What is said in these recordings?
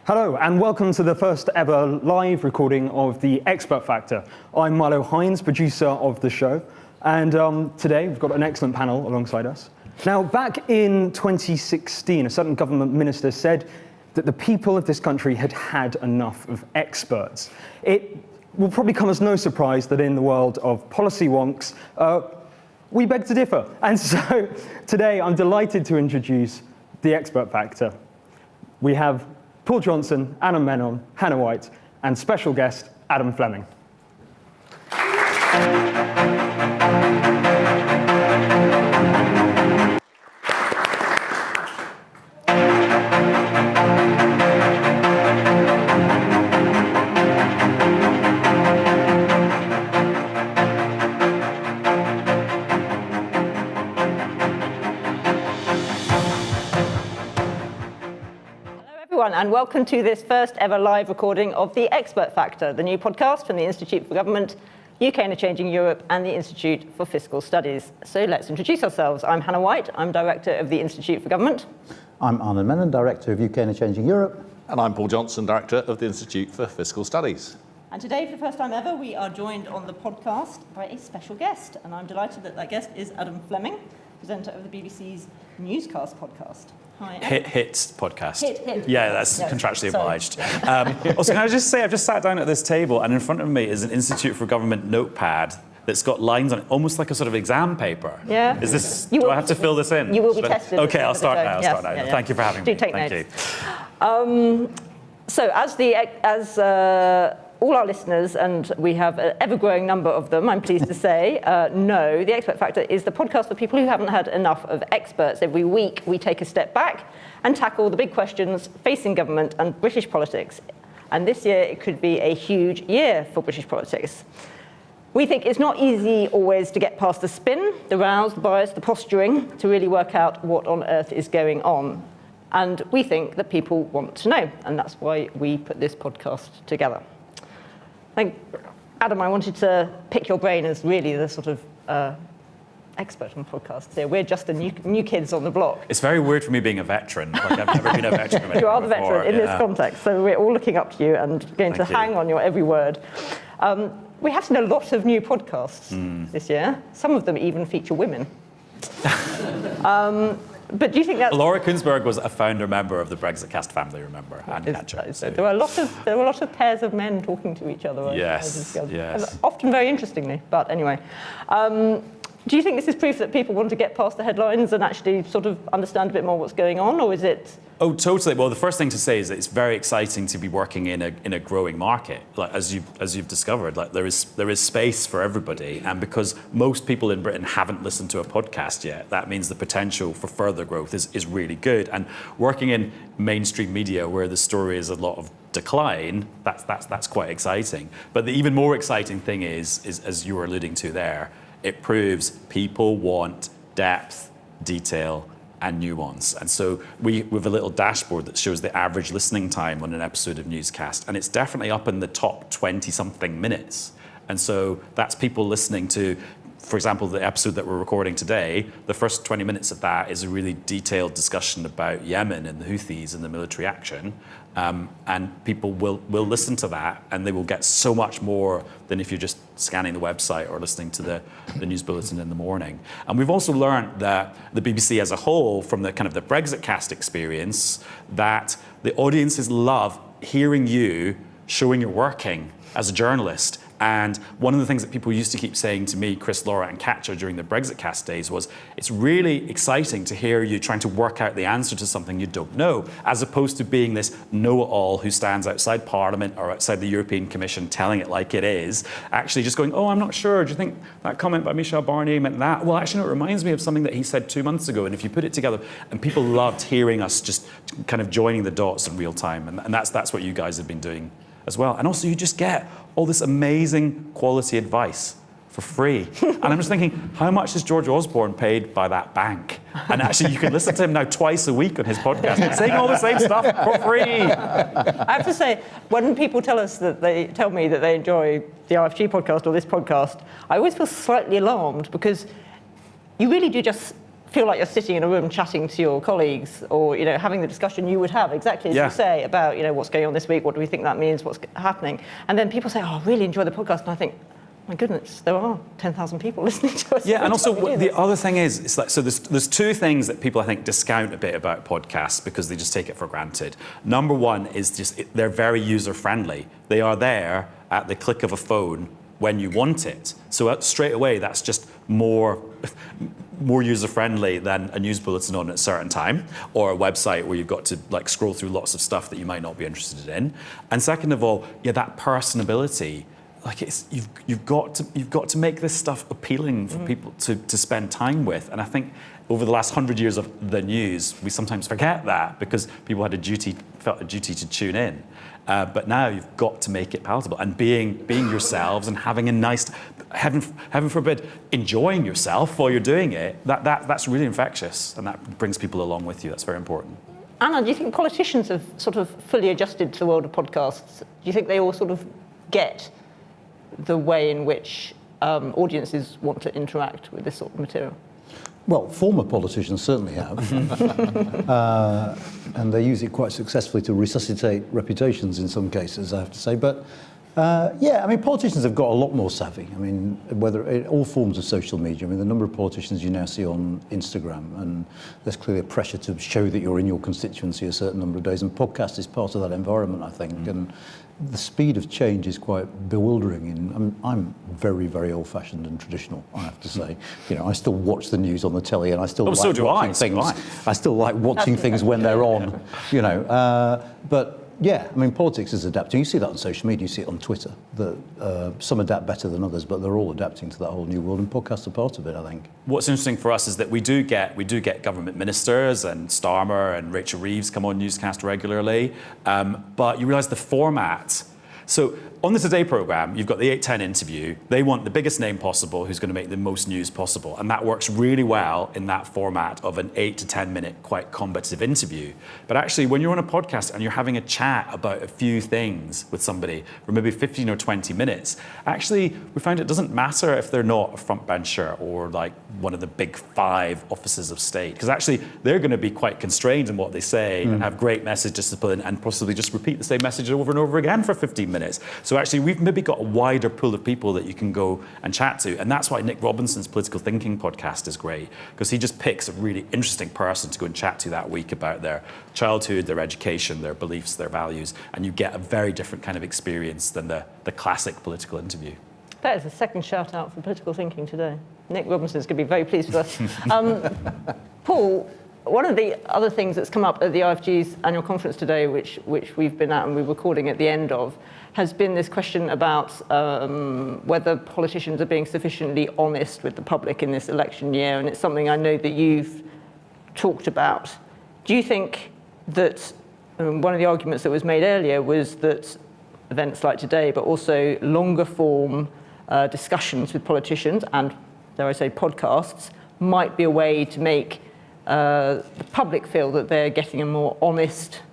Hello, and welcome to the first ever live recording of The Expert Factor. I'm Milo Hines, producer of the show, and today we've got an excellent panel alongside us. Now, back in 2016, a certain government minister said that the people of this country had had enough of experts. It will probably come as no surprise that in the world of policy wonks, we beg to differ. And so today I'm delighted to introduce The Expert Factor. We have Paul Johnson, Anna Menon, Hannah White, and special guest, Adam Fleming. And welcome to this first ever live recording of The Expert Factor, the new podcast from the Institute for Government, UK and a Changing Europe, and the Institute for Fiscal Studies. So let's introduce ourselves. I'm Hannah White. I'm Director of the Institute for Government. I'm Anna Menon, Director of UK and a Changing Europe. And I'm Paul Johnson, Director of the Institute for Fiscal Studies. And today, for the first time ever, we are joined on the podcast by a special guest. And I'm delighted that that guest is Adam Fleming, presenter of the BBC's Newscast podcast. Hi. Hit podcast. Hit. Yeah, that's contractually obliged. Also, can I just say, I've just sat down at this table, and in front of me is an Institute for Government notepad that's got lines on it, almost like a sort of exam paper. Yeah. Is this? Do I have to fill this in? You will be tested. Okay, I'll start now. Yeah. Thank you for having me. Do take Thank notes. You. So, as all our listeners, and we have an ever-growing number of them, I'm pleased to say, know The Expert Factor is the podcast for people who haven't had enough of experts. Every week, we take a step back and tackle the big questions facing government and British politics. And this year, it could be a huge year for British politics. We think it's not easy always to get past the spin, the rows, the bias, the posturing, to really work out what on earth is going on. And we think that people want to know, and that's why we put this podcast together. Adam, I wanted to pick your brain as really the sort of expert on podcasts here. We're just the new kids on the block. It's very weird for me being a veteran. Like, I've never been a veteran. You are the veteran in this context, so we're all looking up to you and going to hang on your every word. We have seen a lot of new podcasts this year. Some of them even feature women. But do you think that Laura Kuenssberg was a founder member of the Brexit cast family, remember? And Catcher. So there were a lot of pairs of men talking to each other. Yes. Often very interestingly, but anyway. Do you think this is proof that people want to get past the headlines and actually sort of understand a bit more what's going on, or is it? Oh, totally. Well, the first thing to say is that it's very exciting to be working in a growing market. Like as you've discovered, like there is space for everybody, and because most people in Britain haven't listened to a podcast yet, that means the potential for further growth is really good. And working in mainstream media where the story is a lot of decline, that's quite exciting. But the even more exciting thing is as you were alluding to there, it proves people want depth, detail, and nuance. And so we have a little dashboard that shows the average listening time on an episode of Newscast, and it's definitely up in the top 20-something minutes. And so that's people listening to, for example, the episode that we're recording today. The first 20 minutes of that is a really detailed discussion about Yemen and the Houthis and the military action. And people will listen to that, and they will get so much more than if you're just scanning the website or listening to the news bulletin in the morning. And we've also learned that the BBC as a whole, from the kind of the Brexit cast experience, that the audiences love hearing you showing you're working as a journalist. And one of the things that people used to keep saying to me, Chris, Laura, and Katja during the Brexit cast days was, it's really exciting to hear you trying to work out the answer to something you don't know, as opposed to being this know-it-all who stands outside Parliament or outside the European Commission telling it like it is, actually just going, oh, I'm not sure. Do you think that comment by Michel Barnier meant that? Well, actually, no, it reminds me of something that he said 2 months ago. And if you put it together, and people loved hearing us just kind of joining the dots in real time. And that's what you guys have been doing as well. And also you just get all this amazing quality advice for free. And I'm just thinking, how much is George Osborne paid by that bank? And actually you can listen to him now twice a week on his podcast, saying all the same stuff for free. I have to say, when people tell me that they enjoy the RFG podcast or this podcast, I always feel slightly alarmed, because you really do just feel like you're sitting in a room chatting to your colleagues, or having the discussion you would have exactly as you say about what's going on this week, what do we think that means, what's happening, and then people say, "Oh, I really enjoy the podcast," and I think, my goodness, there are 10,000 people listening to us. Yeah, and also the other thing is, it's like, so there's two things that people I think discount a bit about podcasts because they just take it for granted. Number one is just they're very user friendly. They are there at the click of a phone when you want it. So straight away, that's just more user friendly than a news bulletin on at a certain time, or a website where you've got to like scroll through lots of stuff that you might not be interested in. And second of all, that personability. Like you've got to make this stuff appealing for people to spend time with. And I think over the last 100 years of the news, we sometimes forget that because people felt a duty to tune in. But now you've got to make it palatable, and being yourselves and having a nice, heaven forbid, enjoying yourself while you're doing it. That's really infectious, and that brings people along with you. That's very important. Anna, do you think politicians have sort of fully adjusted to the world of podcasts? Do you think they all sort of get the way in which audiences want to interact with this sort of material? Well, former politicians certainly have. And they use it quite successfully to resuscitate reputations in some cases, I have to say. But politicians have got a lot more savvy. I mean, whether in all forms of social media. I mean, the number of politicians you now see on Instagram, and there's clearly a pressure to show that you're in your constituency a certain number of days, and podcast is part of that environment, I think. And the speed of change is quite bewildering. I'm very, very old-fashioned and traditional, I have to say. I still watch the news on the telly, and I still like watching things. I still like watching things when they're on. But yeah, I mean, politics is adapting. You see that on social media. You see it on Twitter. That some adapt better than others, but they're all adapting to that whole new world, and podcasts are part of it, I think. What's interesting for us is that we do get government ministers, and Starmer and Rachel Reeves come on newscast regularly, but you realise the format. So on the Today programme, you've got the 8:10 interview. They want the biggest name possible who's going to make the most news possible. And that works really well in that format of an 8 to 10 minute, quite combative interview. But actually, when you're on a podcast and you're having a chat about a few things with somebody for maybe 15 or 20 minutes, actually, we find it doesn't matter if they're not a front bencher or like one of the big 5 offices of state. Because actually, they're going to be quite constrained in what they say and have great message discipline and possibly just repeat the same message over and over again for 15 minutes. So actually, we've maybe got a wider pool of people that you can go and chat to. And that's why Nick Robinson's Political Thinking podcast is great, because he just picks a really interesting person to go and chat to that week about their childhood, their education, their beliefs, their values. And you get a very different kind of experience than the classic political interview. That is a second shout out for Political Thinking today. Nick Robinson's going to be very pleased with us. Paul, one of the other things that's come up at the IFG's annual conference today, which we've been at and we're recording at the end of, has been this question about whether politicians are being sufficiently honest with the public in this election year, and it's something I know that you've talked about. Do you think that one of the arguments that was made earlier was that events like today, but also longer form discussions with politicians and, dare I say, podcasts, might be a way to make the public feel that they're getting a more honest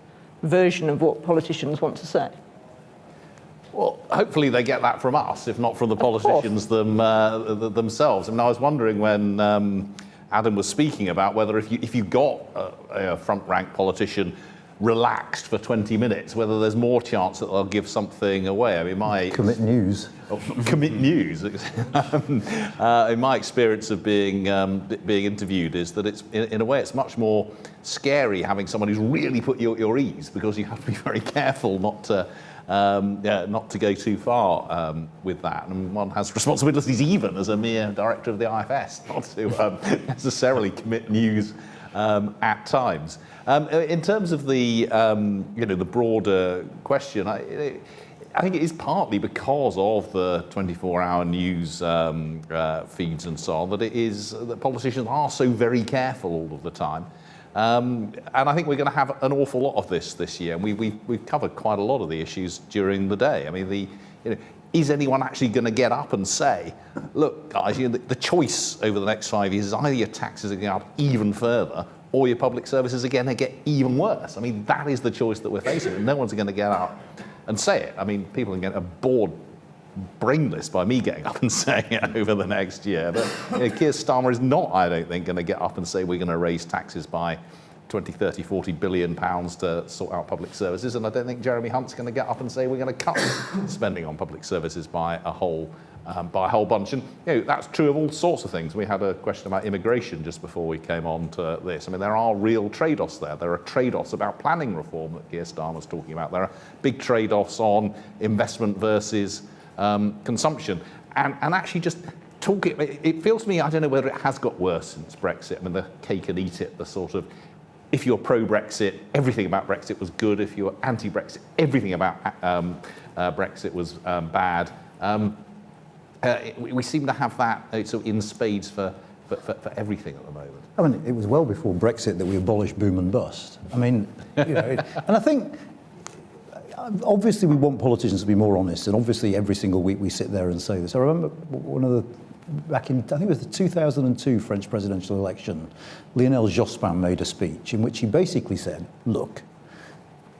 version of what politicians want to say? Well, hopefully they get that from us, if not from the politicians themselves. I mean, I was wondering when Adam was speaking about whether if you got a front-rank politician relaxed for 20 minutes, whether there's more chance that they'll give something away. I mean, commit news. Commit news. In my experience of being interviewed, is that it's in a way it's much more scary having someone who's really put you at your ease, because you have to be very careful not to go too far with that. And one has responsibilities even as a mere director of the IFS not to necessarily commit news at times. In terms of the the broader question, I think it is partly because of the 24-hour news feeds and so on that politicians are so very careful all of the time. And I think we're going to have an awful lot of this year. And we've covered quite a lot of the issues during the day. I mean, is anyone actually going to get up and say, look, guys, the choice over the next 5 years is either your taxes are going up even further or your public services are going to get even worse. I mean, that is the choice that we're facing. And no one's going to get out and say it. I mean, people are getting bored brainless by me getting up and saying it over the next year. But Keir Starmer is not, I don't think, going to get up and say we're going to raise taxes by 20, 30, 40 billion pounds to sort out public services. And I don't think Jeremy Hunt's going to get up and say we're going to cut spending on public services by a whole bunch. And that's true of all sorts of things. We had a question about immigration just before we came on to this. I mean, there are real trade-offs there. There are trade-offs about planning reform that Keir Starmer's talking about. There are big trade-offs on investment versus consumption. And actually just talking, it feels to me, I don't know whether it has got worse since Brexit. I mean, the cake and eat it, the sort of, if you're pro-Brexit, everything about Brexit was good. If you're anti-Brexit, everything about Brexit was bad. We seem to have that sort of in spades for everything at the moment. I mean, it was well before Brexit that we abolished boom and bust. I mean, and I think, obviously we want politicians to be more honest, and obviously every single week we sit there and say this. I remember one of the, back in, I think it was the 2002 French presidential election, Lionel Jospin made a speech in which he basically said, look,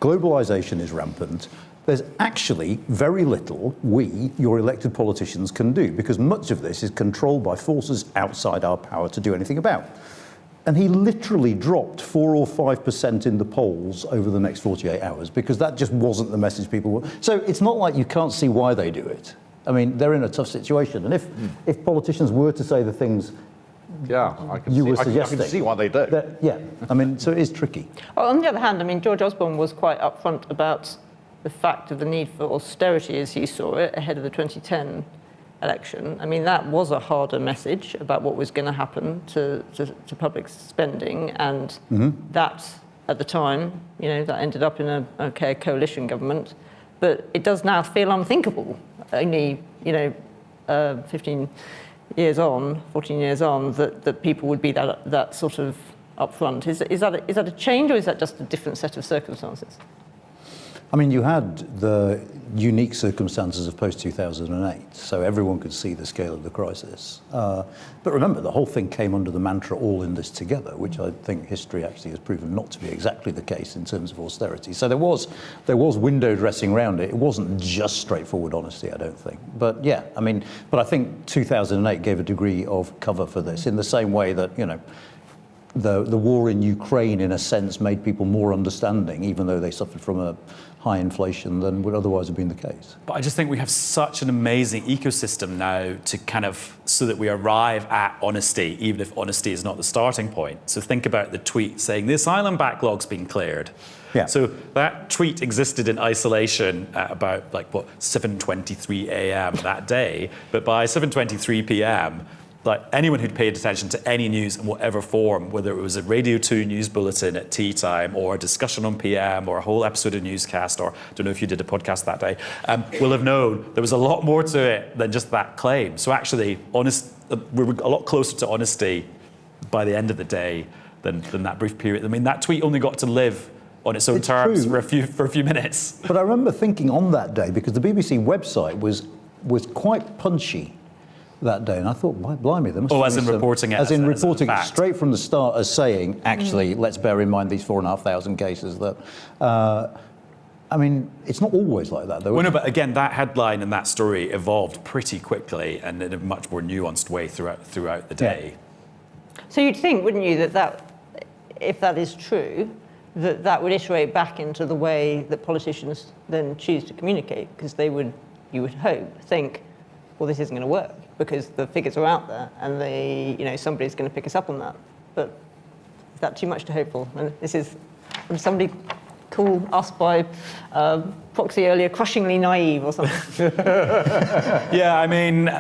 globalization is rampant. There's actually very little we, your elected politicians, can do, because much of this is controlled by forces outside our power to do anything about. And he literally dropped 4 or 5% in the polls over the next 48 hours, because that just wasn't the message people were. So it's not like you can't see why they do it. I mean, they're in a tough situation. And if politicians were to say the things I can see why they do. Yeah, I mean, so it is tricky. Well, on the other hand, I mean, George Osborne was quite upfront about the fact of the need for austerity, as he saw it, ahead of the 2010 election. I mean, that was a harder message about what was going to happen to public spending, and that, at the time, that ended up in a coalition government. But it does now feel unthinkable, only, 15 years on, 14 years on, that people would be that sort of upfront. Is that a change, or is that just a different set of circumstances? I mean, you had the unique circumstances of post-2008, so everyone could see the scale of the crisis. But remember, the whole thing came under the mantra, all in this together, which I think history actually has proven not to be exactly the case in terms of austerity. So there was window dressing around it. It wasn't just straightforward honesty, I don't think. But yeah, I mean, but I think 2008 gave a degree of cover for this, in the same way that, the war in Ukraine, in a sense, made people more understanding, even though they suffered from a high inflation than would otherwise have been the case. But I just think we have such an amazing ecosystem now to kind of, so that we arrive at honesty, even if honesty is not the starting point. So think about the tweet saying the asylum backlog's been cleared. Yeah. So that tweet existed in isolation at about 7:23 a.m. that day, but by 7:23 p.m., anyone who'd paid attention to any news in whatever form, whether it was a Radio 2 news bulletin at tea time, or a discussion on PM, or a whole episode of Newscast, or I don't know if you did a podcast that day, will have known there was a lot more to it than just that claim. So actually, we were a lot closer to honesty by the end of the day than that brief period. I mean, that tweet only got to live on its own terms for a few minutes. But I remember thinking on that day, because the BBC website was quite punchy that day, and I thought, blimey, there must be as in reporting it, as in reporting it straight from the start, as saying, actually, let's bear in mind these 4,500 cases. That, I mean, it's not always like that, though. Well, no, but again, that headline and that story evolved pretty quickly and in a much more nuanced way throughout the day. Yeah. So you'd think, wouldn't you, that if that is true, that would iterate back into the way that politicians then choose to communicate, because you would hope, think, well, this isn't going to work, because the figures are out there, and somebody's going to pick us up on that. But is that too much to hope for? And this is, somebody call us by proxy earlier crushingly naive or something. Yeah, I mean,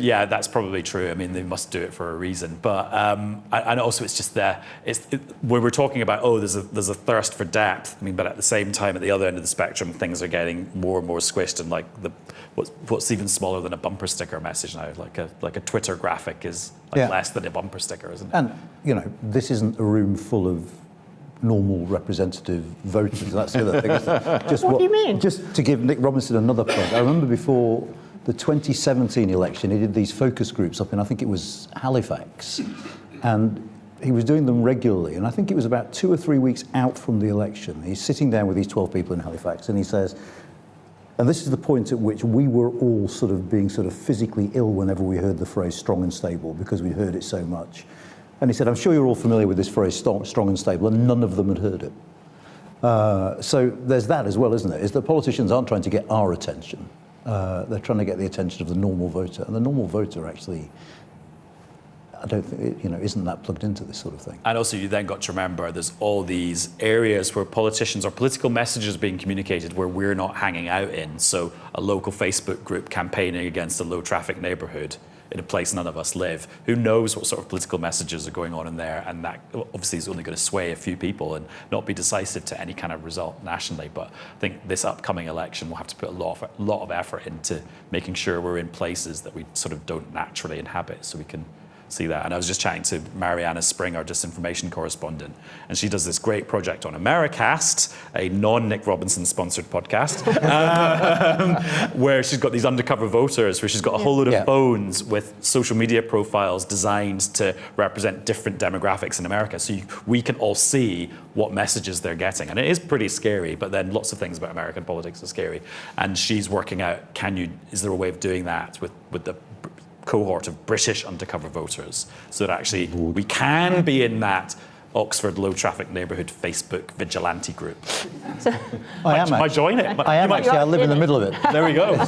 yeah, that's probably true. I mean, they must do it for a reason. But and also, it's just when we're talking about there's a thirst for depth. I mean, but at the same time, at the other end of the spectrum, things are getting more and more squished, and what's even smaller than a bumper sticker message now, like a Twitter graphic is less than a bumper sticker, isn't it? And this isn't a room full of normal representative voters. That's the other thing. What do you mean? Just to give Nick Robinson another point, I remember before the 2017 election, he did these focus groups up in, I think it was Halifax, and he was doing them regularly, and I think it was about 2 or 3 weeks out from the election. He's sitting down with these 12 people in Halifax, and he says, And this is the point at which we were all sort of being sort of physically ill whenever we heard the phrase strong and stable, because we heard it so much. And he said, I'm sure you're all familiar with this phrase strong and stable, and none of them had heard it. So there's that as well, isn't it? Is that politicians aren't trying to get our attention. They're trying to get the attention of the normal voter. And the normal voter actually, I don't think, isn't that plugged into this sort of thing. And also you then got to remember there's all these areas where politicians or political messages being communicated where we're not hanging out in. So a local Facebook group campaigning against a low traffic neighbourhood in a place none of us live. Who knows what sort of political messages are going on in there, and that obviously is only going to sway a few people and not be decisive to any kind of result nationally. But I think this upcoming election will have to put a lot of effort into making sure we're in places that we sort of don't naturally inhabit, so we can see that. And I was just chatting to Mariana Spring, our disinformation correspondent, and she does this great project on Americast, a non-Nick Robinson sponsored podcast, where she's got these undercover voters, where she's got a whole load of phones with social media profiles designed to represent different demographics in America, so we can all see what messages they're getting. And it is pretty scary, but then lots of things about American politics are scary. And she's working out, is there a way of doing that with the cohort of British undercover voters, so that actually we can be in that Oxford low traffic neighbourhood Facebook vigilante group. So, I join it? I live in the middle of it. There we go.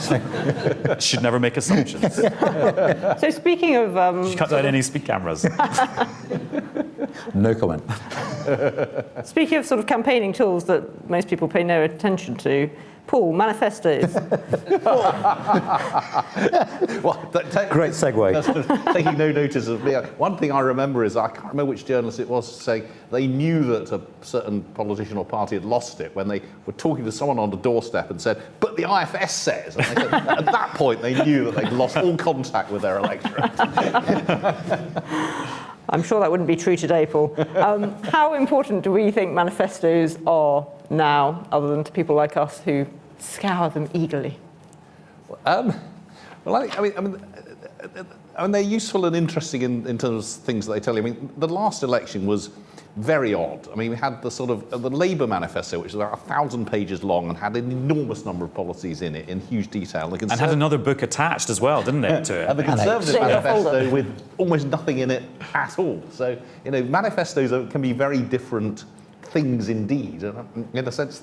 Should never make assumptions. so speaking of... Should cut down any speed cameras. No comment. Speaking of sort of campaigning tools that most people pay no attention to, Paul, manifestos. Great segue. Taking no notice of me. One thing I remember is, I can't remember which journalist it was, saying they knew that a certain politician or party had lost it when they were talking to someone on the doorstep and said, but the IFS says. And they said, at that point, they knew that they'd lost all contact with their electorate. I'm sure that wouldn't be true today, Paul. How important do we think manifestos are now, other than to people like us who scour them eagerly? I mean, they're useful and interesting in terms of things that they tell you. I mean, the last election was very odd. I mean, we had the sort of the Labour manifesto, which was about 1,000 pages long and had an enormous number of policies in it in huge detail. And had another book attached as well, didn't it, to it? And the Conservative manifesto with almost nothing in it at all. So, manifestos can be very different things indeed. And in a sense,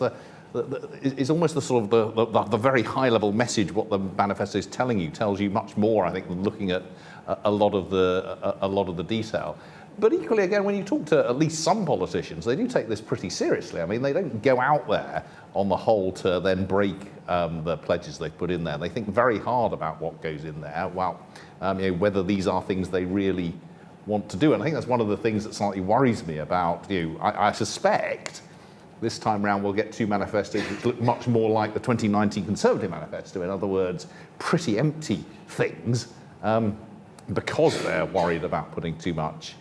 it's almost the sort of the very high level message. What the manifesto is telling you tells you much more, I think, than looking at a lot of the detail. But equally, again, when you talk to at least some politicians, they do take this pretty seriously. I mean, they don't go out there on the whole to then break the pledges they've put in there. They think very hard about what goes in there, whether these are things they really want to do. And I think that's one of the things that slightly worries me about you. I suspect this time round we'll get two manifestos which look much more like the 2019 Conservative manifesto. In other words, pretty empty things, because they're worried about putting too much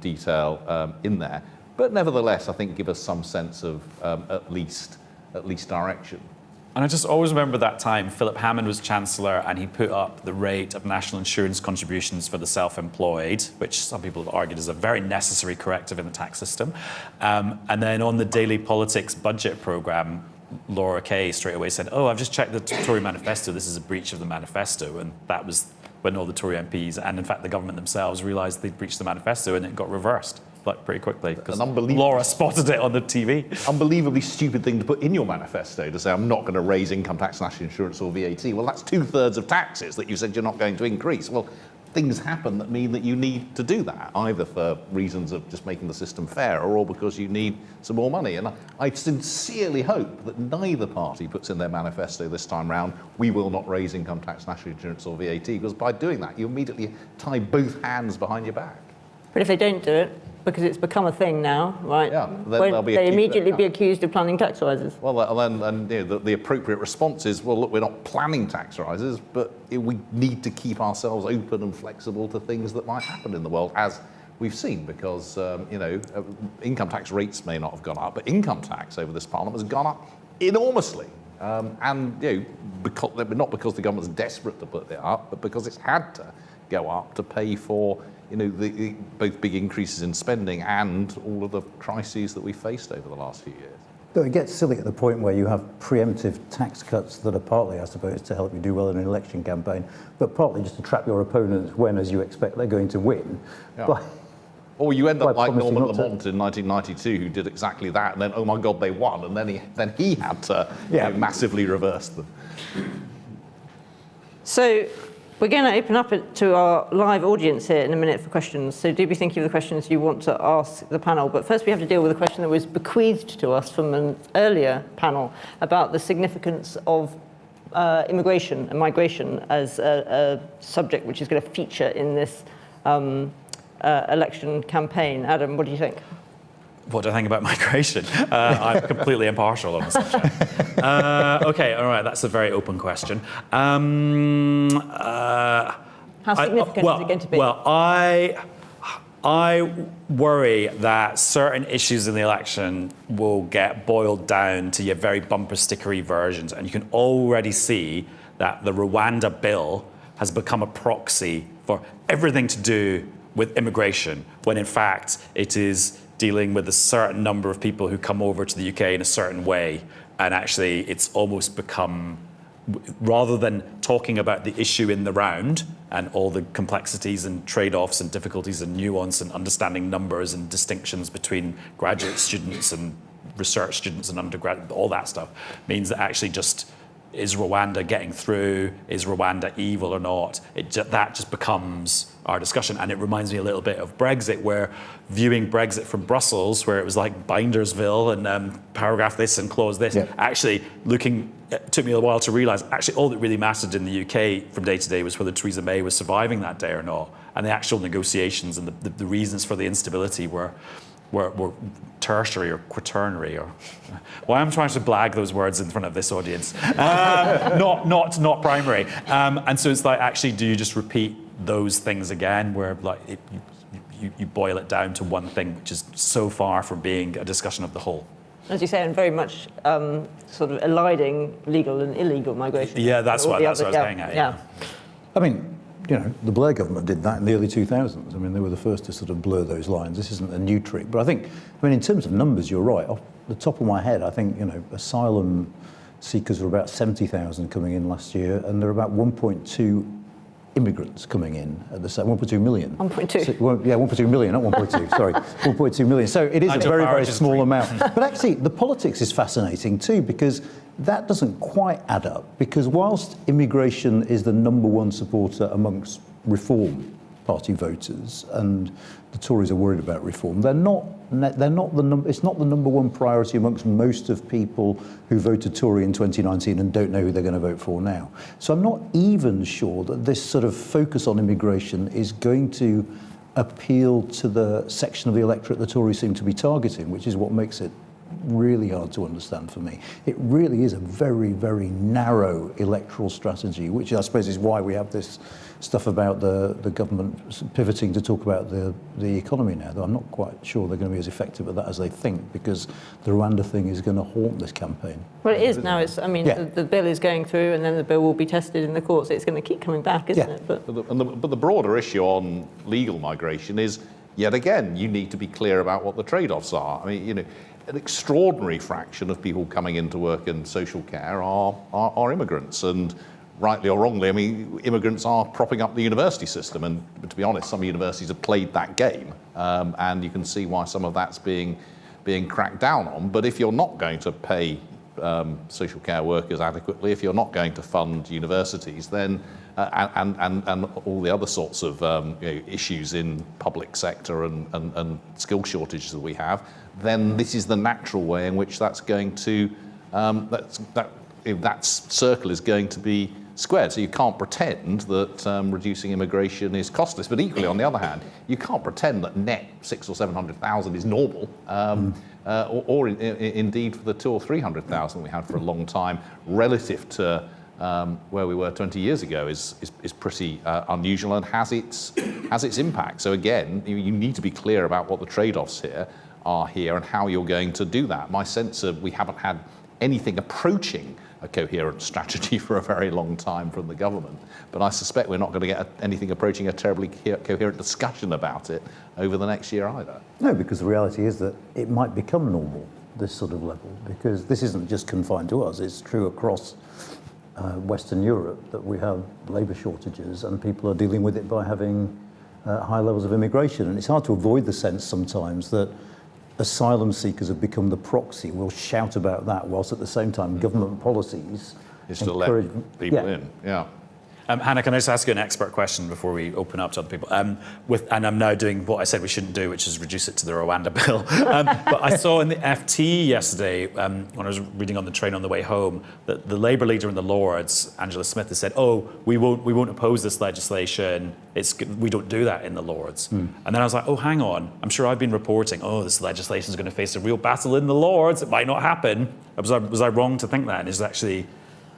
detail in there, but nevertheless, I think give us some sense of at least direction. And I just always remember that time Philip Hammond was Chancellor and he put up the rate of national insurance contributions for the self-employed, which some people have argued is a very necessary corrective in the tax system. And then on the Daily Politics budget programme, Laura Kay straight away said, I've just checked the Tory manifesto, this is a breach of the manifesto. And that was when all the Tory MPs and in fact the government themselves realised they'd breached the manifesto, and it got reversed pretty quickly because Laura spotted it on the TV. Unbelievably stupid thing to put in your manifesto, to say I'm not going to raise income tax, national insurance or VAT. Well, that's 2/3 of taxes that you said you're not going to increase. Well, things happen that mean that you need to do that, either for reasons of just making the system fairer or because you need some more money. And I sincerely hope that neither party puts in their manifesto this time round, we will not raise income tax, national insurance or VAT, because by doing that you immediately tie both hands behind your back. But if they don't do it, because it's become a thing now, right? Yeah, won't they immediately be accused of planning tax rises? Well, then the appropriate response is, well, look, we're not planning tax rises, but we need to keep ourselves open and flexible to things that might happen in the world, as we've seen, because income tax rates may not have gone up, but income tax over this Parliament has gone up enormously. And not because the government's desperate to put it up, but because it's had to go up to pay for both big increases in spending and all of the crises that we faced over the last few years. Though it gets silly at the point where you have preemptive tax cuts that are partly, I suppose, to help you do well in an election campaign, but partly just to trap your opponents when, as you expect, they're going to win. Yeah. Or you end up like promising Norman not to. Lamont in 1992, who did exactly that, and then, oh my God, they won, and then he had to massively reverse them. So we're going to open up to our live audience here in a minute for questions. So do be thinking of the questions you want to ask the panel. But first we have to deal with a question that was bequeathed to us from an earlier panel about the significance of immigration and migration as a subject which is going to feature in this election campaign. Adam, what do you think? What do I think about migration? I'm completely impartial on the subject. Okay, all right, that's a very open question. How significant is it going to be? Well, I worry that certain issues in the election will get boiled down to your very bumper stickery versions, and you can already see that the Rwanda bill has become a proxy for everything to do with immigration, when in fact it is dealing with a certain number of people who come over to the UK in a certain way. And actually it's almost become, rather than talking about the issue in the round and all the complexities and trade-offs and difficulties and nuance and understanding numbers and distinctions between graduate students and research students and undergraduate, all that stuff means that actually just, is Rwanda getting through? Is Rwanda evil or not? That just becomes our discussion. And it reminds me a little bit of Brexit, where viewing Brexit from Brussels, where it was like Bindersville and paragraph this and clause this, actually it took me a while to realise, actually all that really mattered in the UK from day to day was whether Theresa May was surviving that day or not. And the actual negotiations and the reasons for the instability were tertiary or quaternary, or why I'm trying to blag those words in front of this audience, not primary. And so it's like, actually, do you just repeat those things again, where like you boil it down to one thing, which is so far from being a discussion of the whole? As you say, and very much sort of eliding legal and illegal migration. Yeah, that's what I was getting at. Yeah. I mean, the Blair government did that in the early 2000s. I mean, they were the first to sort of blur those lines. This isn't a new trick. But I think, in terms of numbers, you're right. Off the top of my head, I think, asylum seekers were about 70,000 coming in last year, and there are about 1.2 immigrants coming in at the same 1.2 million. 1.2. So, 1.2 million, not 1.2. Sorry, 1.2 million. So it is a very, very small amount. But actually, the politics is fascinating too, because that doesn't quite add up. Because whilst immigration is the number one supporter amongst Reform Party voters, and the Tories are worried about reform, they're not the number. It's not the number one priority amongst most of people who voted Tory in 2019 and don't know who they're going to vote for now. So I'm not even sure that this sort of focus on immigration is going to appeal to the section of the electorate the Tories seem to be targeting, which is what makes it really hard to understand for me. It really is a very, very narrow electoral strategy, which I suppose is why we have this stuff about the government pivoting to talk about the economy now, though I'm not quite sure they're going to be as effective at that as they think, because the Rwanda thing is going to haunt this campaign. Well, it is now. The bill is going through, and then the bill will be tested in the courts. It's going to keep coming back, isn't it? But the broader issue on legal migration is, yet again, you need to be clear about what the trade-offs are. I mean, an extraordinary fraction of people coming into work in social care are immigrants, and rightly or wrongly, I mean, immigrants are propping up the university system, and to be honest, some universities have played that game, and you can see why some of that's being cracked down on. But if you're not going to pay social care workers adequately, if you're not going to fund universities, then and all the other sorts of issues in public sector and skill shortages that we have, then this is the natural way in which that's going to that circle is going to be squared. So you can't pretend that reducing immigration is costless. But equally, on the other hand, you can't pretend that net 600,000 or 700,000 is normal, or indeed for the 200,000 or 300,000 we had for a long time, relative to where we were 20 years ago, is pretty unusual and has its impact. So again, you need to be clear about what the trade-offs are here and how you're going to do that. My sense of we haven't had anything approaching a coherent strategy for a very long time from the government, but I suspect we're not going to get anything approaching a terribly coherent discussion about it over the next year either. No, because the reality is that it might become normal. this sort of level, because this isn't just confined to us, it's true across Western Europe that we have labour shortages and people are dealing with it by having high levels of immigration. And it's hard to avoid the sense sometimes that asylum seekers have become the proxy. We'll shout about that whilst at the same time government policies Is to let people in. Yeah. Hannah, can I just ask you an expert question before we open up to other people? And I'm now doing what I said we shouldn't do, which is reduce it to the Rwanda bill. But I saw in the FT yesterday, when I was reading on the train on the way home, that the Labour leader in the Lords, Angela Smith, has said, "Oh, we won't oppose this legislation. We don't do that in the Lords." And then I was like, "Oh, hang on. I'm sure I've been reporting, oh, this legislation is going to face a real battle in the Lords. It might not happen." Was I wrong to think that? And is actually,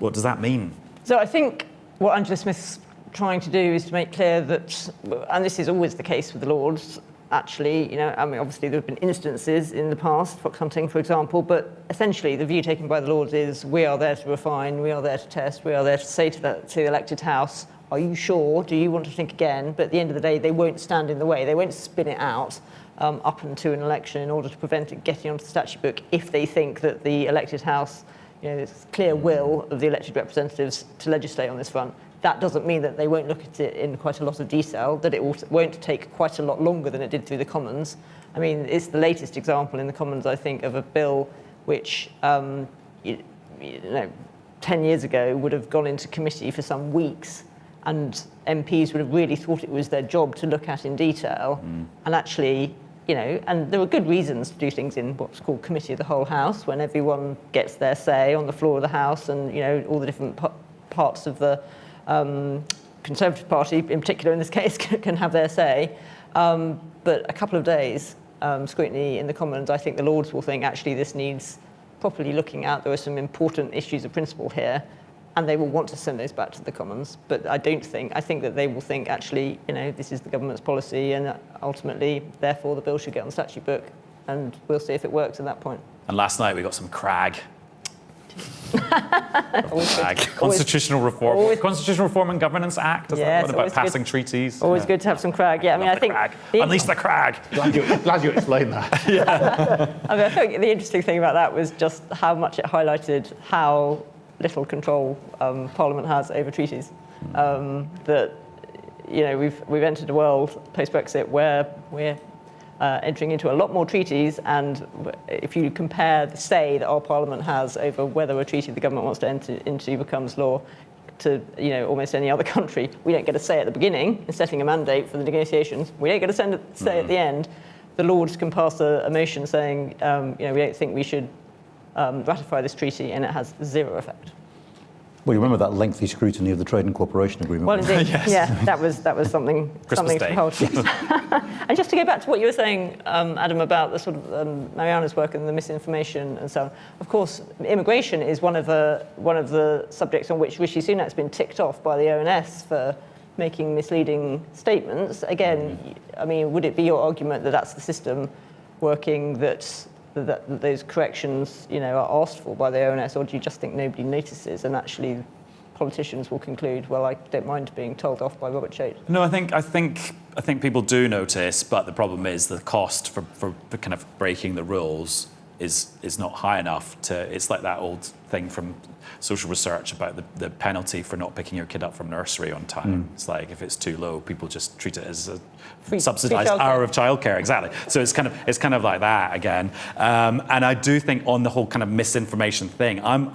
what does that mean? So I think what Angela Smith's trying to do is to make clear that, and this is always the case with the Lords, actually, I mean, obviously there have been instances in the past, fox hunting, for example, but essentially the view taken by the Lords is we are there to refine, we are there to test, we are there to say to the elected House, are you sure? Do you want to think again? But at the end of the day, they won't stand in the way. They won't spin it out up until an election in order to prevent it getting onto the statute book if they think that the elected House, there's clear will of the elected representatives to legislate on this front. That doesn't mean that they won't look at it in quite a lot of detail, that it won't take quite a lot longer than it did through the Commons. I mean, it's the latest example in the Commons, I think, of a bill which, 10 years ago would have gone into committee for some weeks, and MPs would have really thought it was their job to look at in detail, and actually, and there were good reasons to do things in what's called Committee of the Whole House, when everyone gets their say on the floor of the House, and all the different parts of the Conservative Party, in particular in this case, can have their say. But a couple of days scrutiny in the Commons, I think the Lords will think actually this needs properly looking at. There are some important issues of principle here, and they will want to send those back to the Commons. But I think that they will think, actually, this is the government's policy, and ultimately, therefore, the bill should get on the statute book, and we'll see if it works at that point. And last night we got some crag. Constitutional reform. Constitutional Reform and Governance Act. Is that one about passing treaties? Always good to have some crag. Yeah, I mean, I think unleash the crag. Glad you explained that. I mean, I think the interesting thing about that was just how much it highlighted how little control Parliament has over treaties. That we've entered a world post Brexit where we're entering into a lot more treaties, and if you compare the say that our Parliament has over whether a treaty the government wants to enter into becomes law to almost any other country, we don't get a say at the beginning in setting a mandate for the negotiations. We don't get a say at the end. The Lords can pass a motion saying, we don't think we should ratify this treaty, and it has zero effect. Well, you remember that lengthy scrutiny of the Trade and Cooperation Agreement? Well, indeed, Yes. yeah, that was something to hold. And just to go back to what you were saying, Adam, about the sort of Mariana's work and the misinformation and so on. Of course, immigration is one of the subjects on which Rishi Sunak's been ticked off by the ONS for making misleading statements. Again, I mean, would it be your argument that that's the system working, that those corrections, are asked for by the ONS, or do you just think nobody notices and actually politicians will conclude, well, I don't mind being told off by Robert Chait? No, I think people do notice, but the problem is the cost for kind of breaking the rules is not high enough to. It's like that old thing from social research about the penalty for not picking your kid up from nursery on time. It's like if it's too low, people just treat it as a subsidised hour of childcare. Exactly. So it's kind of like that again. And I do think on the whole kind of misinformation thing, I'm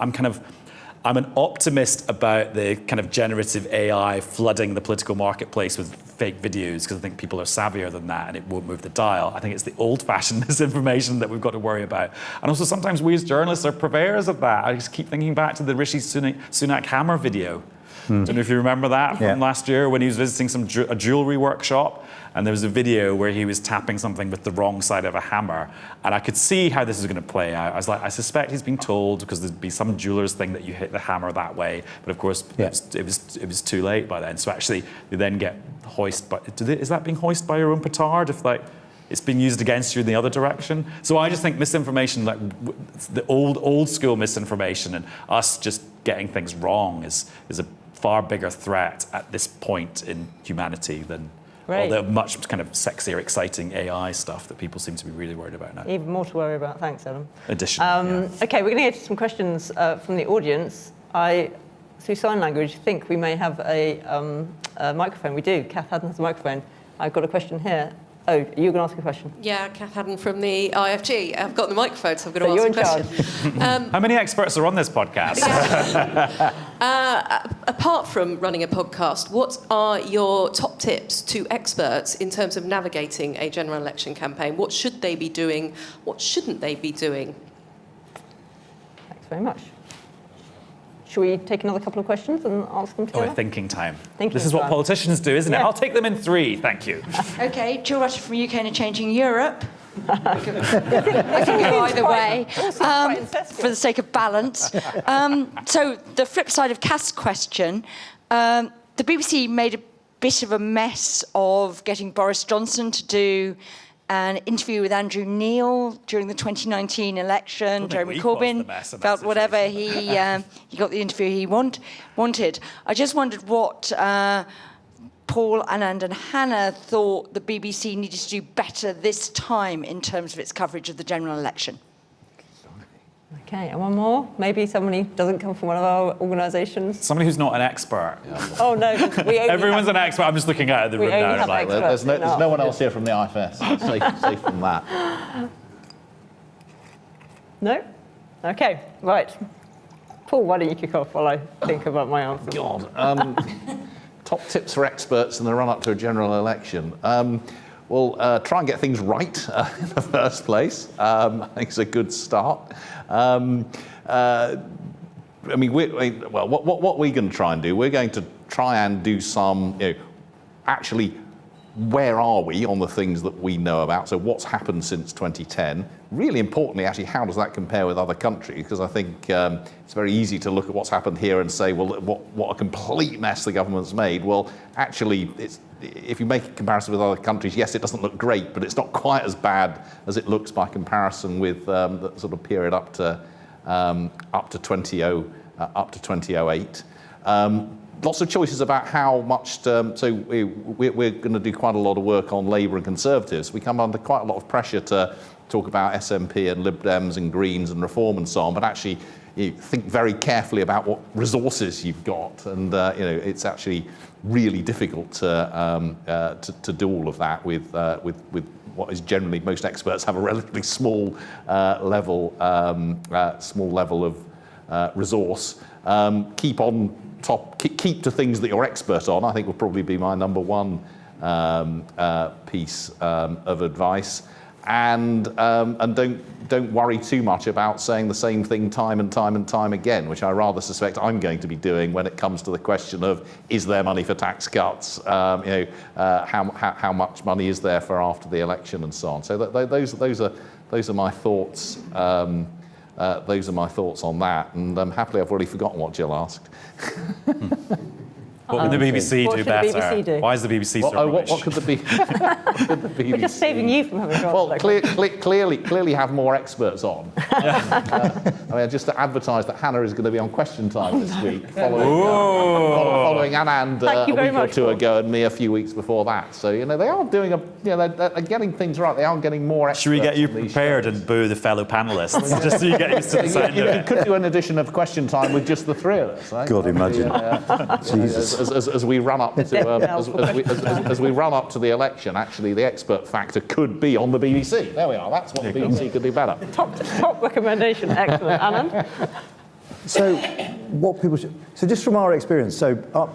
an optimist about the kind of generative AI flooding the political marketplace with fake videos, because I think people are savvier than that and it won't move the dial. I think it's the old-fashioned misinformation that we've got to worry about. And also sometimes we as journalists are purveyors of that. I just keep thinking back to the Rishi Sunak hammer video. Don't know if you remember that from last year when he was visiting a jewellery workshop, and there was a video where he was tapping something with the wrong side of a hammer, and I could see how this is going to play out. I was like, I suspect he's being told because there'd be some jeweller's thing that you hit the hammer that way, but of course it was too late by then. So actually they then get hoisted by, is that being hoisted by your own petard if like it's being used against you in the other direction? So I just think misinformation, like the old school misinformation and us just getting things wrong is a far bigger threat at this point in humanity than Great. the much kind of sexier, exciting AI stuff that people seem to be really worried about now. Even more to worry about. Thanks, Adam. Additionally, Okay, we're going to get to some questions from the audience. Through sign language, think we may have a microphone. We do. Kath Haddon has a microphone. I've got a question here. Oh, you're going to ask a question? Yeah, Kath Haddon from the IFG. I've got the microphone, so I'm going to So ask you're a question. How many experts are on this podcast? Apart from running a podcast, what are your top tips to experts in terms of navigating a general election campaign? What should they be doing? What shouldn't they be doing? Thanks very much. Shall we take another couple of questions and ask them together? Thinking time. Thinking This is what time. politicians do, isn't it? Yeah. I'll take them in 3, thank you. Okay, Jill Rutter from UK and a Changing Europe. I can go either way, for the sake of balance. So the flip side of Cass's question, the BBC made a bit of a mess of getting Boris Johnson to do an interview with Andrew Neil during the 2019 election. Jeremy Corbyn felt whatever he got the interview he wanted. I just wondered what Paul, Anand and Hannah thought the BBC needed to do better this time in terms of its coverage of the general election. Okay, and one more. Maybe somebody doesn't come from one of our organisations. Somebody who's not an expert. Oh no, we only Everyone's have, an expert. I'm just looking out at the we room only now. and have I'm like, experts. There's no one else here from the IFS. Safe from that. No? Okay, right. Paul, why don't you kick off while I think about my answer? God. Top tips for experts in the run-up to a general election. Try and get things right in the first place. I think it's a good start. What we're going to try and do, we're going to try and do some, actually, where are we on the things that we know about? So what's happened since 2010? Really importantly, actually, how does that compare with other countries? Because I think it's very easy to look at what's happened here and say, well, what a complete mess the government's made. Well, actually, if you make a comparison with other countries, yes, it doesn't look great, but it's not quite as bad as it looks by comparison with the sort of period up to 2008. Lots of choices about how much. So we're going to do quite a lot of work on Labour and Conservatives. We come under quite a lot of pressure to talk about SNP and Lib Dems and Greens and Reform and so on, but actually you think very carefully about what resources you've got, and it's actually really difficult to do all of that with what is generally, most experts have a relatively small level of resource. Keep to things that you're expert on, I think would probably be my number one piece of advice. And don't worry too much about saying the same thing time and time again, which I rather suspect I'm going to be doing when it comes to the question of, is there money for tax cuts? How much money is there for after the election and so on. So those are my thoughts. Those are my thoughts on that, and happily I've already forgotten what Jill asked. what would the BBC What do should the better? BBC do? Why is the BBC so rubbish? What could the BBC? We're just saving you from having to Well, answer that question. clearly have more experts on. Just to advertise that Hannah is going to be on Question Time this week, following Anand Thank you a very week or much, two Paul. ago, and me a few weeks before that. So they are doing they're getting things right. They are getting more experts. Should we get you on these prepared shows. and boo the fellow panellists, just so you get used to the sound of You it? could do an edition of Question Time with just the three of us. Right? God, imagine. Jesus. As we run up to as we run up to the election, actually, the expert factor could be on the BBC. There we are. That's what the BBC could do better. Top recommendation. Excellent. Anand? So, so just from our experience, our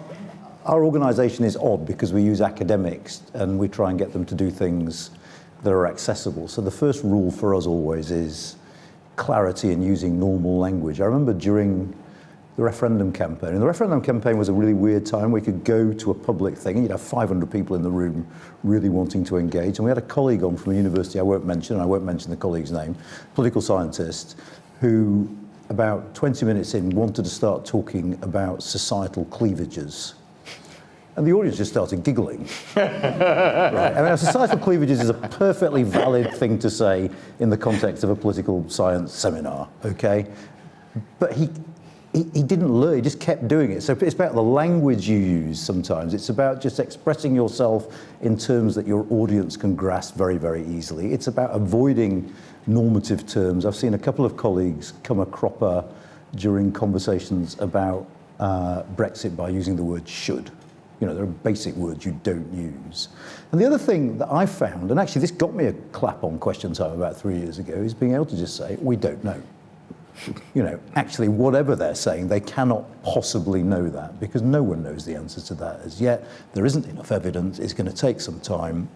organisation is odd because we use academics and we try and get them to do things that are accessible. So the first rule for us always is clarity and using normal language. I remember during the referendum campaign, and the referendum campaign was a really weird time. We could go to a public thing and you'd have 500 people in the room really wanting to engage. And we had a colleague on from a university I won't mention the colleague's name, political scientist, who about 20 minutes in wanted to start talking about societal cleavages. And the audience just started giggling. Right? I mean, societal cleavages is a perfectly valid thing to say in the context of a political science seminar, okay? But he didn't learn, he just kept doing it. So it's about the language you use sometimes. It's about just expressing yourself in terms that your audience can grasp very, very easily. It's about avoiding normative terms. I've seen a couple of colleagues come a cropper during conversations about Brexit by using the word should. You know, there are basic words you don't use. And the other thing that I found, and actually this got me a clap on Question Time about 3 years ago, is being able to just say, we don't know. You know, actually, whatever they're saying, they cannot possibly know that because no one knows the answer to that as yet. There isn't enough evidence. It's going to take some time.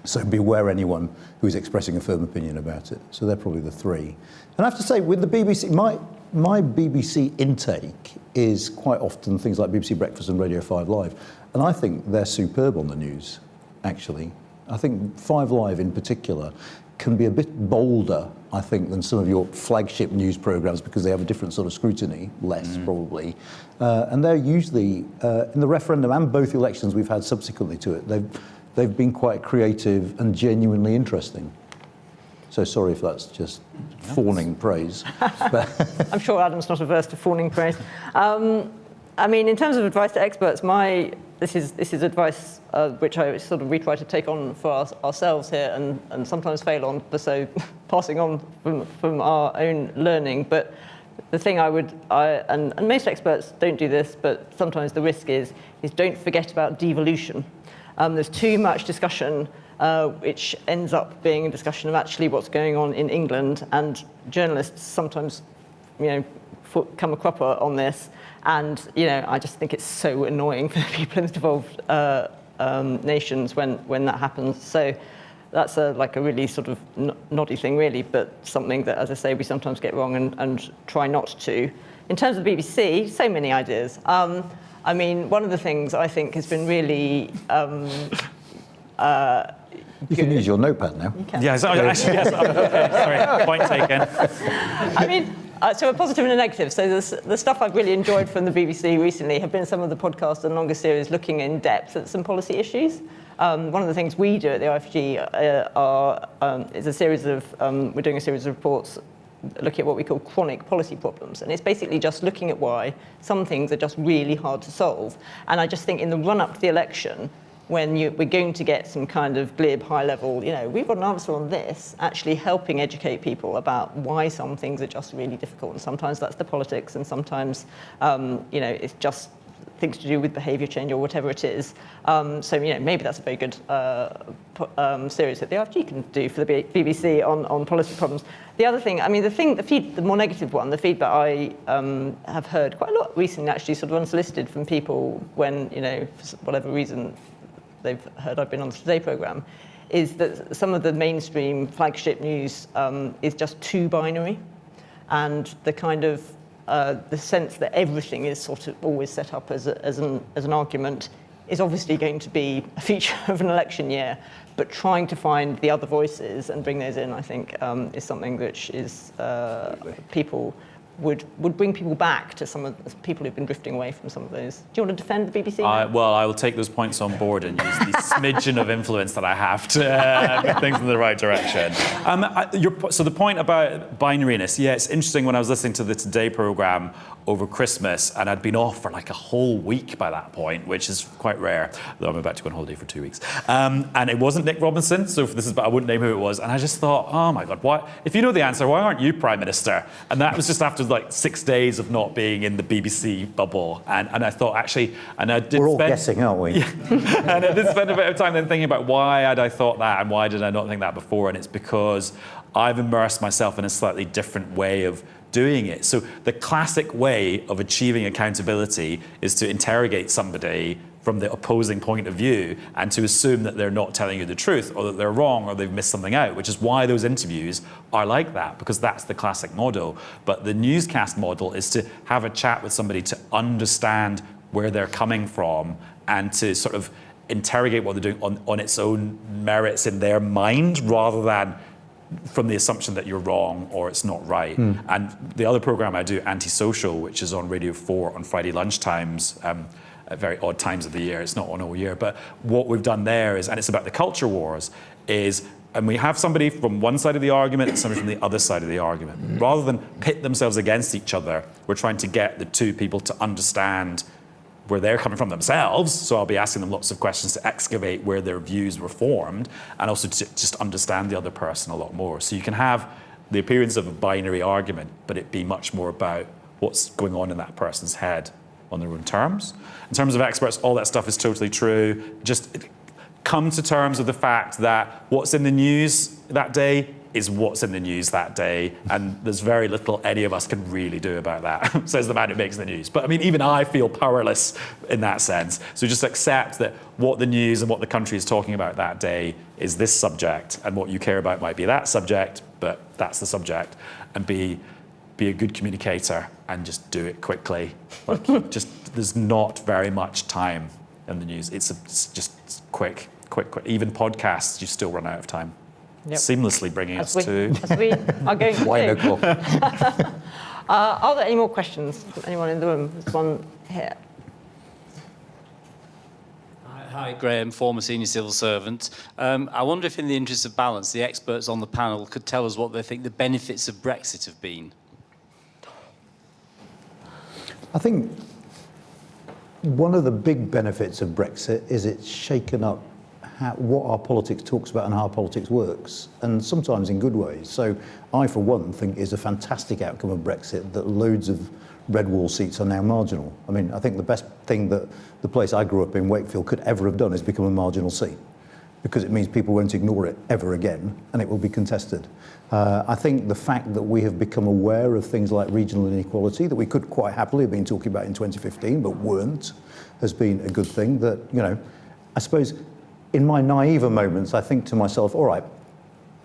So beware anyone who is expressing a firm opinion about it. So they're probably the three. And I have to say, with the BBC, my BBC intake is quite often things like BBC Breakfast and Radio 5 Live. And I think they're superb on the news, actually. I think 5 Live in particular can be a bit bolder, I think, than some of your flagship news programmes because they have a different sort of scrutiny, less probably. And they're usually, in the referendum and both elections we've had subsequently to it, they've been quite creative and genuinely interesting. So sorry if that's just fawning praise. But I'm sure Adam's not averse to fawning praise. I mean, in terms of advice to experts, this is advice which I sort of we try to take on for ourselves here and sometimes fail on, but so passing on from our own learning. But the thing and most experts don't do this, but sometimes the risk is don't forget about devolution. There's too much discussion which ends up being a discussion of actually what's going on in England, and journalists sometimes, you know, come a cropper on this. And, you know, I just think it's so annoying for people in the devolved nations when that happens. So that's like a really sort of noddy thing, really, but something that, as I say, we sometimes get wrong and try not to. In terms of the BBC, so many ideas. I mean, one of the things I think has been really you can use your notepad now. Yes, actually, yes. Sorry, point taken. I mean, so a positive and a negative. So the stuff I've really enjoyed from the BBC recently have been some of the podcasts and longer series looking in depth at some policy issues. One of the things we do at the IFG is a series of, we're doing a series of reports looking at what we call chronic policy problems. And it's basically just looking at why some things are just really hard to solve. And I just think in the run-up to the election, when we're going to get some kind of glib, high-level, you know, we've got an answer on this, actually helping educate people about why some things are just really difficult. And sometimes that's the politics, and sometimes, you know, it's just things to do with behaviour change or whatever it is. So, you know, maybe that's a very good series that the IFG can do for the BBC on policy problems. The other thing, I mean, the more negative one, the feedback I have heard quite a lot recently, actually, sort of unsolicited from people when, you know, for whatever reason, they've heard I've been on the Today programme, is that some of the mainstream flagship news is just too binary, and the kind of the sense that everything is sort of always set up as an argument is obviously going to be a feature of an election year, but trying to find the other voices and bring those in, I think, is something which is people would bring people back to some of the people who've been drifting away from some of those. Do you want to defend the BBC? Well, I will take those points on board and use the smidgen of influence that I have to move things in the right direction. So the point about binariness, yeah, it's interesting. When I was listening to the Today programme over Christmas, and I'd been off for like a whole week by that point, which is quite rare, though I'm about to go on holiday for 2 weeks. And it wasn't Nick Robinson, so I wouldn't name who it was. And I just thought, oh my God, why? If you know the answer, why aren't you Prime Minister? And that was just after like 6 days of not being in the BBC bubble. And I thought, actually, and I did We're all guessing, aren't we? Yeah. And I did spend a bit of time then thinking about why had I thought that and why did I not think that before? And it's because I've immersed myself in a slightly different way of doing it. So the classic way of achieving accountability is to interrogate somebody from the opposing point of view and to assume that they're not telling you the truth or that they're wrong or they've missed something out, which is why those interviews are like that, because that's the classic model. But the newscast model is to have a chat with somebody to understand where they're coming from and to sort of interrogate what they're doing on its own merits in their mind rather than from the assumption that you're wrong or it's not right. And the other programme I do, Antisocial, which is on Radio 4 on Friday lunchtimes, at very odd times of the year, it's not on all year, but what we've done there is, and it's about the culture wars, is and we have somebody from one side of the argument and somebody from the other side of the argument. Rather than pit themselves against each other, we're trying to get the two people to understand where they're coming from themselves. So I'll be asking them lots of questions to excavate where their views were formed, and also to just understand the other person a lot more. So you can have the appearance of a binary argument, but it be much more about what's going on in that person's head on their own terms. In terms of experts, all that stuff is totally true. Just come to terms with the fact that what's in the news that day is what's in the news that day, and there's very little any of us can really do about that, says the man who makes the news. But I mean, even I feel powerless in that sense. So just accept that what the news and what the country is talking about that day is this subject, and what you care about might be that subject, but that's the subject. And be a good communicator and just do it quickly. Like, there's not very much time in the news. It's just quick. Even podcasts, you still run out of time. Yep. Seamlessly bringing us to... As we are going to Wine do. o'clock. Are there any more questions from anyone in the room? There's one here. Hi, Graham, former senior civil servant. I wonder if, in the interest of balance, the experts on the panel could tell us what they think the benefits of Brexit have been. I think one of the big benefits of Brexit is it's shaken up what our politics talks about and how our politics works, and sometimes in good ways. So I, for one, think it's a fantastic outcome of Brexit that loads of red wall seats are now marginal. I mean, I think the best thing that the place I grew up in, Wakefield, could ever have done is become a marginal seat, because it means people won't ignore it ever again, and it will be contested. I think the fact that we have become aware of things like regional inequality that we could quite happily have been talking about in 2015 but weren't, has been a good thing. That, you know, I suppose in my naive moments I think to myself, all right,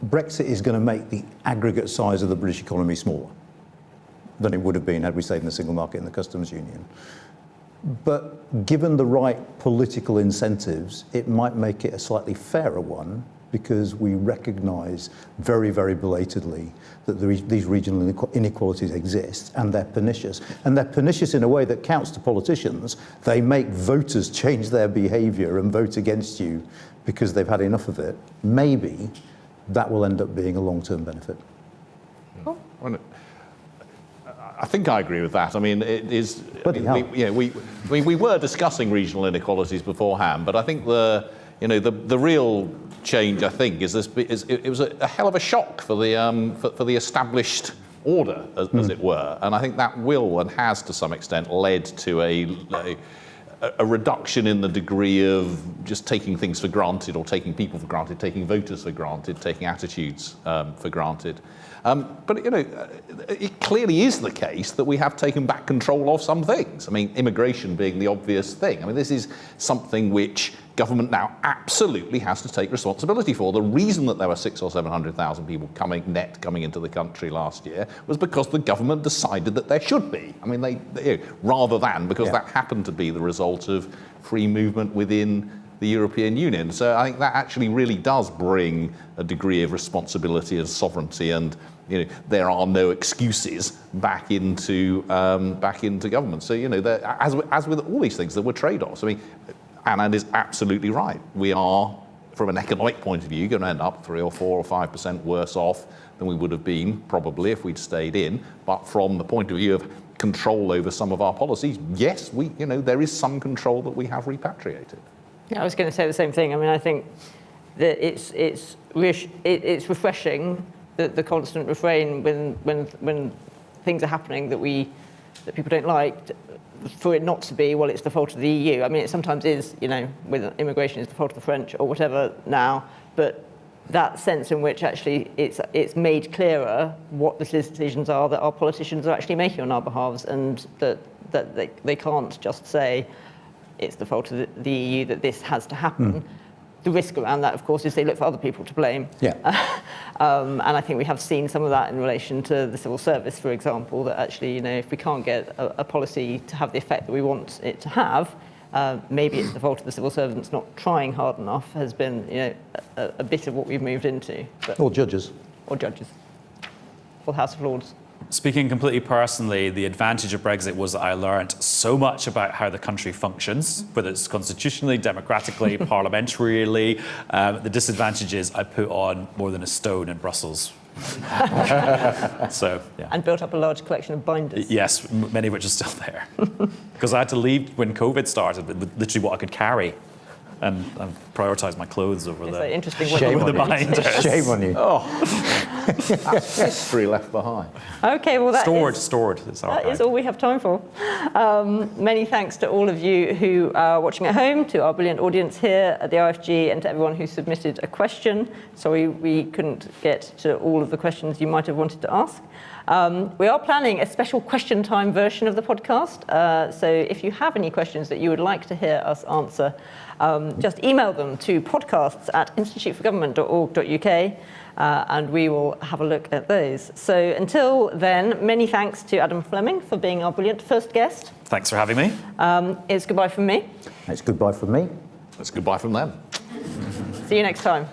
Brexit is going to make the aggregate size of the British economy smaller than it would have been had we stayed in the single market and the customs union. But given the right political incentives, it might make it a slightly fairer one, because we recognise very, very belatedly that these regional inequalities exist, and they're pernicious. And they're pernicious in a way that counts to politicians. They make voters change their behaviour and vote against you because they've had enough of it. Maybe that will end up being a long-term benefit. I think I agree with that. I mean, it is. We were discussing regional inequalities beforehand, but I think the real change, I think, is it was a hell of a shock for the established order, as it were, and I think that will and has to some extent led to a reduction in the degree of just taking things for granted, or taking people for granted, taking voters for granted, taking attitudes for granted. But it clearly is the case that we have taken back control of some things. I mean, immigration being the obvious thing. I mean, this is something which government now absolutely has to take responsibility for. The reason that there were 600,000 or 700,000 people coming into the country last year was because the government decided that there should be. I mean, they rather than because that happened to be the result of free movement within the European Union. So I think that actually really does bring a degree of responsibility and sovereignty, and there are no excuses back into government. So as with all these things, there were trade-offs. I mean, Anand is absolutely right. We are, from an economic point of view, going to end up 3 or 4 or 5% worse off than we would have been probably if we'd stayed in. But from the point of view of control over some of our policies, yes, there is some control that we have repatriated. Yeah, I was going to say the same thing. I mean, I think that it's refreshing, the constant refrain when things are happening that people don't like, for it not to be, well, it's the fault of the EU. I mean, it sometimes is, with immigration, it's the fault of the French or whatever now, but that sense in which actually it's made clearer what the decisions are that our politicians are actually making on our behalves, and that they can't just say it's the fault of the EU that this has to happen. The risk around that, of course, is they look for other people to blame. Yeah. And I think we have seen some of that in relation to the civil service, for example, that actually, if we can't get a policy to have the effect that we want it to have, maybe it's the fault of the civil servants not trying hard enough, has been a bit of what we've moved into. Or judges. Or judges. Or the House of Lords. Speaking completely personally, the advantage of Brexit was that I learned so much about how the country functions, whether it's constitutionally, democratically, parliamentarily. The disadvantage is I put on more than a stone in Brussels. So, yeah. And built up a large collection of binders. Yes, many of which are still there. Because I had to leave when COVID started with literally what I could carry. And I've prioritised my clothes over It's the, like interesting. Shame over the on you. binders. Shame on you. That's history left behind. Okay, well Stored. That It's is archived. all we have time for. Many thanks to all of you who are watching at home, to our brilliant audience here at the RFG, and to everyone who submitted a question. Sorry we couldn't get to all of the questions you might have wanted to ask. We are planning a special question time version of the podcast. So if you have any questions that you would like to hear us answer, just email them to podcasts@instituteforgovernment.org.uk. And we will have a look at those. So until then, many thanks to Adam Fleming for being our brilliant first guest. Thanks for having me. It's goodbye from me. It's goodbye from me. It's goodbye from them. See you next time.